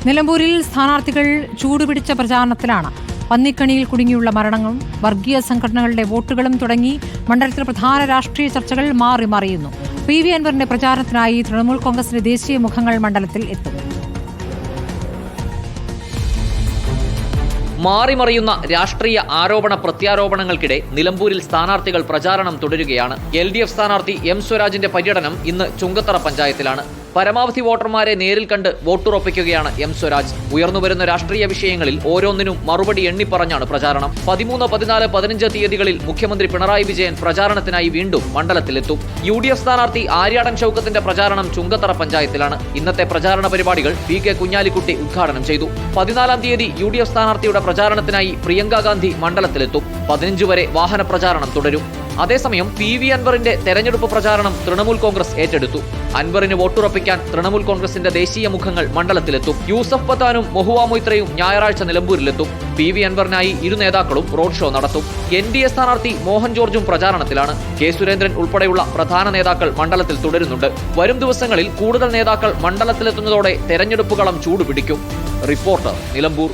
നിലമ്പൂരിൽ സ്ഥാനാർത്ഥികൾ ചൂടുപിടിച്ച പ്രചാരണത്തിലാണ്. പന്നിക്കണിയിൽ കുടുങ്ങിയുള്ള മരണങ്ങളും വർഗീയ സംഘടനകളുടെ വോട്ടുകളും തുടങ്ങി മണ്ഡലത്തിൽ പ്രധാന രാഷ്ട്രീയ ചർച്ചകൾ മാറി മറിയുന്നു. PV അൻവറിന്റെ പ്രചാരണത്തിനായി തൃണമൂൽ കോൺഗ്രസിന്റെ ദേശീയ മുഖങ്ങൾ മണ്ഡലത്തിൽ എത്തും. മാറിമറിയുന്ന രാഷ്ട്രീയ ആരോപണ പ്രത്യാരോപണങ്ങൾക്കിടെ നിലമ്പൂരിൽ സ്ഥാനാർത്ഥികൾ പ്രചാരണം തുടരുകയാണ്. LDF സ്ഥാനാർത്ഥി M സ്വരാജിന്റെ പര്യടനം ഇന്ന് ചുങ്കത്തറ പഞ്ചായത്തിലാണ്. പരമാവധി വോട്ടർമാരെ നേരിൽ കണ്ട് വോട്ടുറപ്പിക്കുകയാണ് M സ്വരാജ്. ഉയർന്നുവരുന്ന രാഷ്ട്രീയ വിഷയങ്ങളിൽ ഓരോന്നിനും മറുപടി എണ്ണിപ്പറഞ്ഞാണ് പ്രചാരണം. 13, 14, 15 തീയതികളിൽ മുഖ്യമന്ത്രി പിണറായി വിജയൻ പ്രചാരണത്തിനായി വീണ്ടും മണ്ഡലത്തിലെത്തും. UDF സ്ഥാനാർത്ഥി ആര്യാടൻ ഷൗക്കത്തിന്റെ പ്രചാരണം ചുങ്കത്തറ പഞ്ചായത്തിലാണ്. ഇന്നത്തെ പ്രചാരണ പരിപാടികൾ PK കുഞ്ഞാലിക്കുട്ടി ഉദ്ഘാടനം ചെയ്തു. 14-ാം തീയതി UDF സ്ഥാനാർത്ഥിയുടെ പ്രചാരണത്തിനായി പ്രിയങ്ക ഗാന്ധി മണ്ഡലത്തിലെത്തും. 15 വരെ വാഹന പ്രചാരണം തുടരും. അതേസമയം PV അൻവറിന്റെ തെരഞ്ഞെടുപ്പ് പ്രചാരണം തൃണമൂൽ കോൺഗ്രസ് ഏറ്റെടുത്തു. അൻവറിന് വോട്ടുറപ്പിക്കാൻ തൃണമൂൽ കോൺഗ്രസിന്റെ ദേശീയ മുഖങ്ങൾ മണ്ഡലത്തിലെത്തും. യൂസഫ് പത്താനും മൊഹുവ മൊയ്ത്രയും ഞായറാഴ്ച നിലമ്പൂരിലെത്തും. PV അൻവറിനായി ഇരു നേതാക്കളും റോഡ് ഷോ നടത്തും. NDA സ്ഥാനാർത്ഥി മോഹൻ ജോർജും പ്രചാരണത്തിലാണ്. K സുരേന്ദ്രൻ ഉൾപ്പെടെയുള്ള പ്രധാന നേതാക്കൾ മണ്ഡലത്തിൽ തുടരുന്നുണ്ട്. വരും ദിവസങ്ങളിൽ കൂടുതൽ നേതാക്കൾ മണ്ഡലത്തിലെത്തുന്നതോടെ തെരഞ്ഞെടുപ്പ് കളം ചൂടുപിടിക്കും. റിപ്പോർട്ടർ, നിലമ്പൂർ.